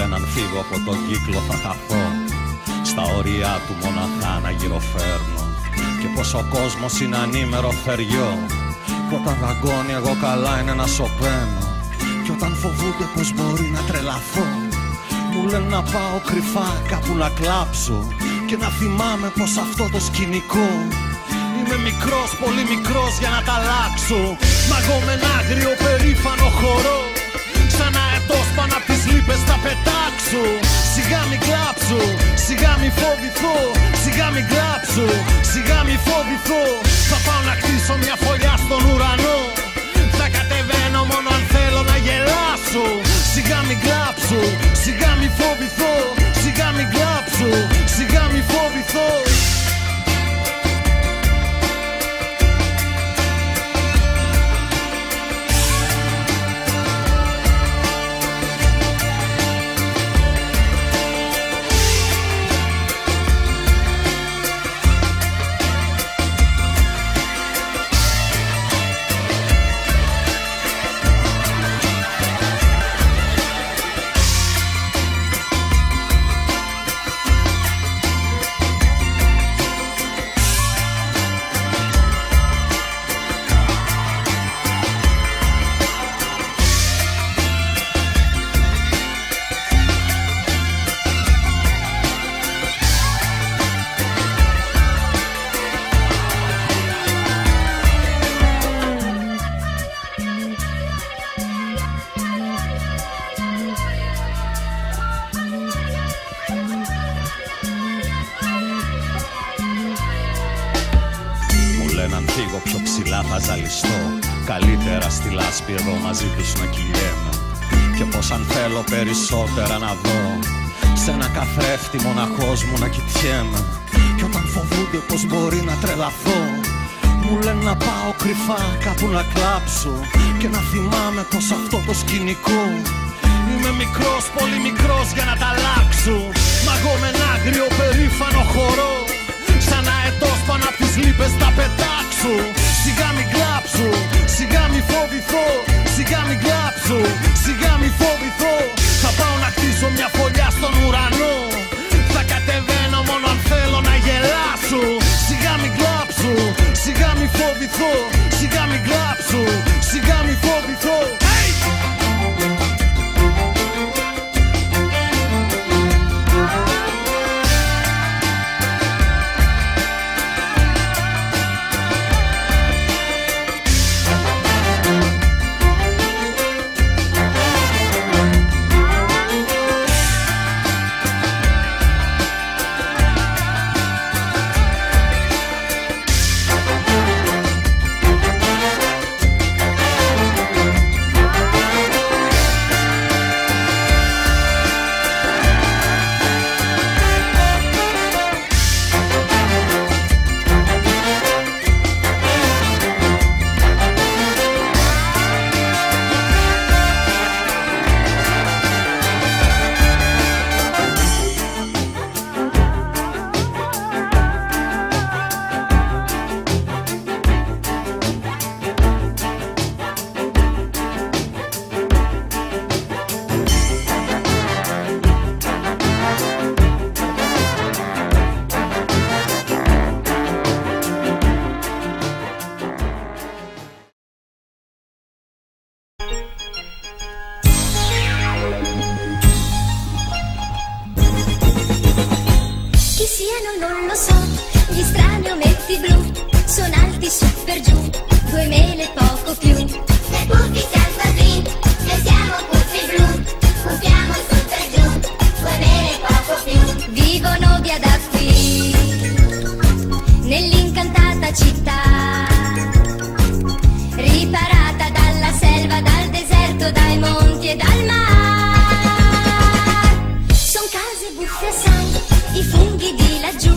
λένε αν φύγω από τον κύκλο θα χαθώ, στα όρια του μοναχά να γυροφέρνω, και πως ο κόσμος είναι ανήμερο θεριό, που όταν δαγκώνει εγώ καλά είναι να σωπαίνω, και όταν φοβούνται πως μπορεί να τρελαθώ, μου λένε να πάω κρυφά κάπου να κλάψω, και να θυμάμαι πως αυτό το σκηνικό είμαι μικρός, πολύ μικρός για να τα αλλάξω. Μα εγώ με ένα άγριο περήφανο χορό, σαν αετός πάνω απ' τις λύπες θα πετάξω. Σιγά μη κλάψω, σιγά μη φοβηθώ, σιγά μη κλάψω, σιγά μη φοβηθώ. Θα πάω να χτίσω μια φωλιά στον ουρανό, θα κατεβαίνω μόνο αν θέλω να γελάσω. Σιγά μη κλάψω, σιγά μη φοβηθώ, σιγά μη κλάψω, σιγά μη φοβηθώ. Αν φύγω πιο ψηλά θα ζαλιστώ, καλύτερα στη λάσπη εδώ μαζί τους να κυλιέμαι, και πως αν θέλω περισσότερα να δω, σε ένα καθρέφτη μοναχός μου να κοιτιέμαι, και όταν φοβούνται πως μπορεί να τρελαθώ, μου λένε να πάω κρυφά κάπου να κλάψω, και να θυμάμαι πως αυτό το σκηνικό είμαι μικρός, πολύ μικρός για να τα αλλάξω. Μα εγώ με ένα άγριο περήφανο χορό, σαν αετός πάνω απ' τις λύπες θα πετάξω. Σιγά μη κλάψω, σιγά μη φοβηθώ, σιγά μη κλάψω, σιγά μη φοβηθώ. Θα πάω να χτίσω μια φωλιά στον ουρανό, θα κατεβαίνω μόνο αν θέλω να γελάσω. Σιγά μη κλάψω, σιγά μη φοβηθώ, σιγά μη κλάψω, σιγά μη φοβηθώ. Non lo so, gli strani ometti blu sono alti su per giù, 2 mele poco più. Nei puffi salvadri, noi siamo puffi blu, puffiamo su per giù, 2 mele poco più. Vivono via da qui, nell'incantata città, riparata dalla selva, dal deserto, dai monti e dal mare. Son case buffe assai, i funghi di laggiù,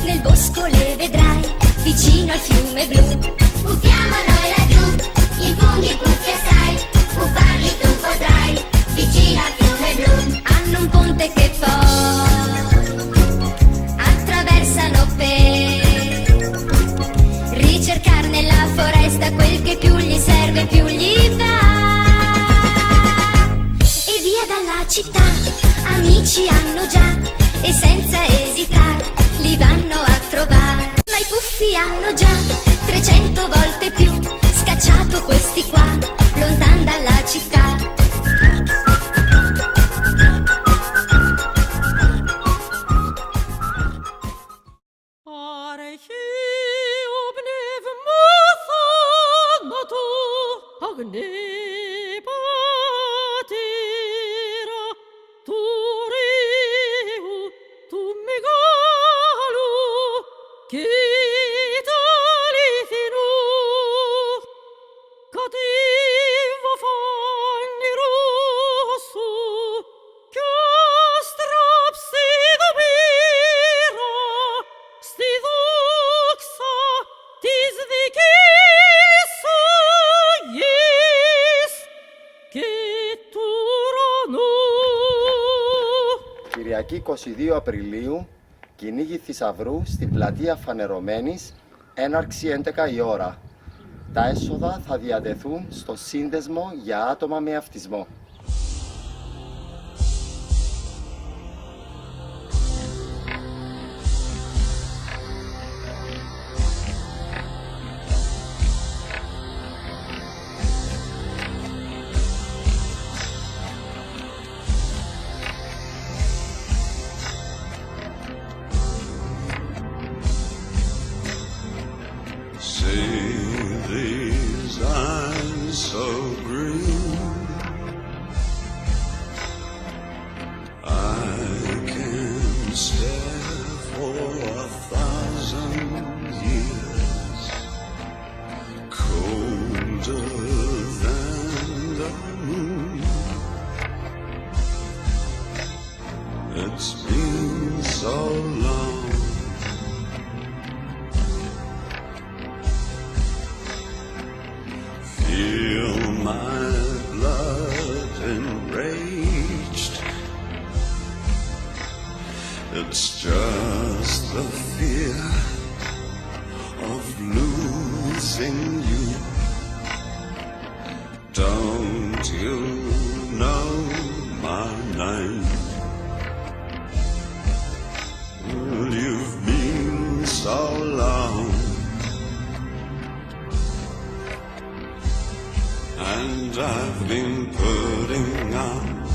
nel bosco le vedrai, vicino al fiume blu. Puffiamo noi laggiù, i funghi puffi assai, puffarli tu potrai, vicino al fiume blu. Hanno un ponte che poi attraversano per ricercare nella foresta quel che più gli serve, più gli va. E via dalla città e senza esitare li vanno a trovare. Ma i puffi hanno già 300 volte più scacciato questi qua, lontan dalla città. Κυριακή 22 Απριλίου, κυνήγι θησαυρού στην πλατεία Φανερωμένης, έναρξη 11 η ώρα. Τα έσοδα θα διατεθούν στο σύνδεσμο για άτομα με αυτισμό. So green, I can stare for 1,000 years, colder than the moon. It's been so long. Feel my blood enraged. It's just the fear of losing you. Don't you know my name? Well, you've been so long. And I've been putting on